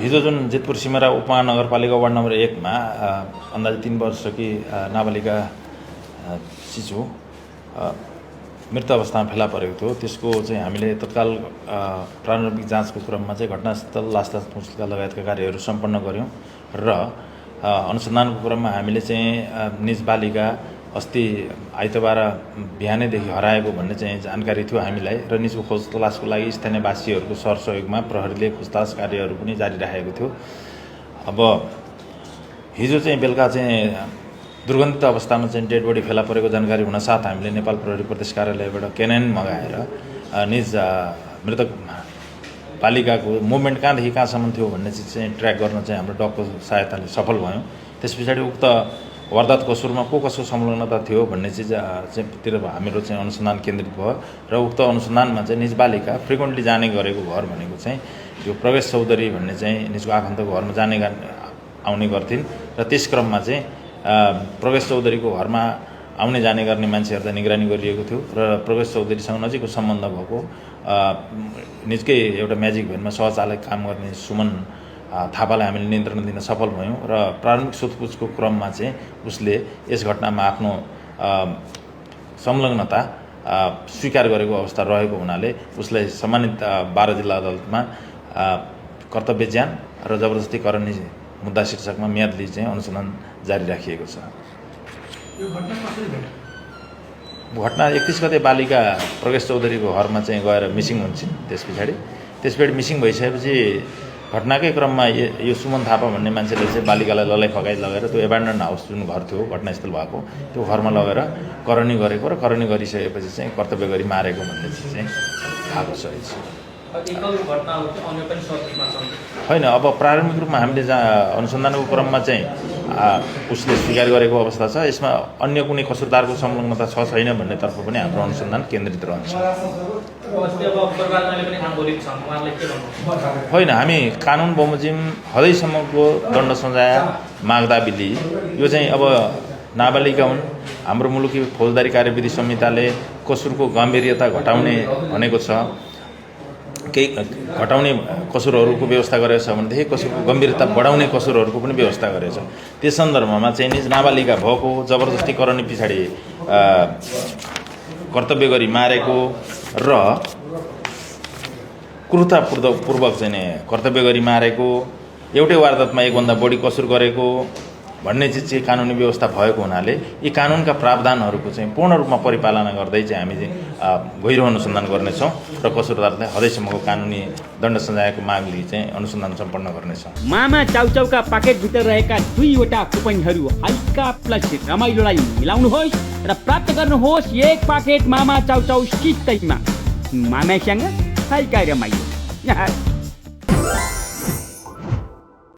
हिजो जुन जितपुर सिमरा उपमहानगरपालिका वार्ड नम्बर 1 मा अन्दाज 3 वर्षकी नाबालिका शिशु मृत अवस्थामा फेला परेको थियो। त्यसको चाहिँ हामीले तत्काल प्रारम्भिक जाँचको क्रममा चाहिँ घटनास्थल लास पुछका लगायतका कार्यहरू सम्पन्न गर्यौं र अनुसन्धानको क्रममा हामीले चाहिँ निज बालिका अस्ति आइतबार बिहानैदेखि हराएको भन्ने चाहिँ जानकारी थियो हामीलाई र निजको खोज तलासको लागि स्थानीयवासीहरूको सरसहयोगमा प्रहरीले खोजतलास कार्यहरू पनि जारी राखेको थियो। अब हिजो चाहिँ बेलुका चाहिँ दुर्गन्धित अवस्थामा चाहिँ डेड बडी फेला परेको जानकारी हुनसाथ हामीले नेपाल प्रहरी प्रदेश कार्यालयबाट केनाइन मगाएर निज मृतक बालिकाको मुभमेन्ट कहाँदेखि कहाँसम्म थियो भन्ने चाहिँ ट्र्याक गर्न चाहिँ हाम्रो डगको सहायताले सफल भयौँ। त्यसपछाडि उक्त वारदात कसुरमा कसको संलग्नता थियो भन्ने चिजतिर हाम्रो चाहिँ अनुसन्धान केन्द्रित भयो र उक्त अनुसन्धानमा चाहिँ निज बालिका फ्रिक्वेन्टली जाने गरेको घर भनेको चाहिँ यो प्रवेश चौधरी भन्ने चाहिँ निजको आफन्तको घरमा जाने आउने गर्थिन् र त्यस क्रममा चाहिँ प्रवेश चौधरीको घरमा आउने जाने गर्ने मान्छेहरूलाई निगरानी गरिएको थियो र प्रवेश चौधरीसँग नजिकको सम्बन्ध भएको निजकै एउटा म्याजिक भ्यानमा सहचालक काम गर्ने सुमन थापालाई हामीले नियन्त्रण दिन सफल भयौँ र प्रारम्भिक सोधपुछको क्रममा चाहिँ उसले यस घटनामा आफ्नो संलग्नता स्वीकार गरेको अवस्था रहेको हुनाले उसलाई सम्मानित 12 जिल्ला अदालतमा कर्तव्य ज्यान र जबरजस्ती करणी मुद्दा शीर्षकमा म्याद लिई चाहिँ अनुसन्धान जारी राखिएको छ। घटना 31 गते बालिका प्रवेश चौधरीको घरमा चाहिँ गएर मिसिङ हुन्छन्। त्यसपछि मिसिङ भइसकेपछि घटनाकै क्रममा यो सुमन थापा भन्ने मान्छेले चाहिँ बालिकालाई ललाई फगाई लगेर त्यो एबान्डन हाउस जुन घर थियो घटनास्थल भएको त्यो घरमा लगेर करणी गरेको र करणी गरिसकेपछि चाहिँ कर्तव्य गरी मारेको भन्ने चाहिँ थाहा छ। होइन, अब प्रारम्भिक रूपमा हामीले अनुसन्धानको क्रममा चाहिँ उसले स्वीकार गरेको अवस्था छ। यसमा अन्य कुनै कसुरदारको संलग्नता छ छैन भन्नेतर्फ पनि हाम्रो अनुसन्धान केन्द्रित रहन्छ। होइन, हामी कानुन बमोजिम हदैसम्मको दण्ड सजाय माग्दा बिली यो चाहिँ अब नाबालिका हुन्। हाम्रो मुलुकी फौजदारी कार्यविधि संहिताले कसुरको गम्भीर्यता घटाउने भनेको छ। केही घटाउने कसुरहरूको व्यवस्था गरेको छ भनेदेखि कसुरको गम्भीरता बढाउने कसुरहरूको पनि व्यवस्था गरेको छ। त्यस सन्दर्भमा चाहिँ निज नाबालिका भएको जबरजस्ती करणी पछाडि कर्तव्य गरी मारेको र क्रूरतापूर्वक चाहिँ कर्तव्य गरी मारेको, एउटै वारदातमा एकभन्दा बढी कसुर गरेको भन्ने चिज चाहिँ कानुनी व्यवस्था भएको हुनाले यी कानुनका प्रावधानहरूको चाहिँ पूर्ण रूपमा परिपालना गर्दै चाहिँ हामी चाहिँ गहिरो अनुसन्धान गर्नेछौँ र कसुरदारलाई हदैसम्मको कानुनी दण्ड सजायको माग लिई चाहिँ अनुसन्धान सम्पन्न गर्नेछौँ। मामा चाउचाउका पाकेटभित्र रहेका 2वटा कुपनहरू हल्का प्लस रमाइलोलाई मिलाउनुहोस् र प्राप्त गर्नुहोस् 1 पाकेट मामा चाउचाउ सित्तैमा। मामासँग हल्का रमाइलो।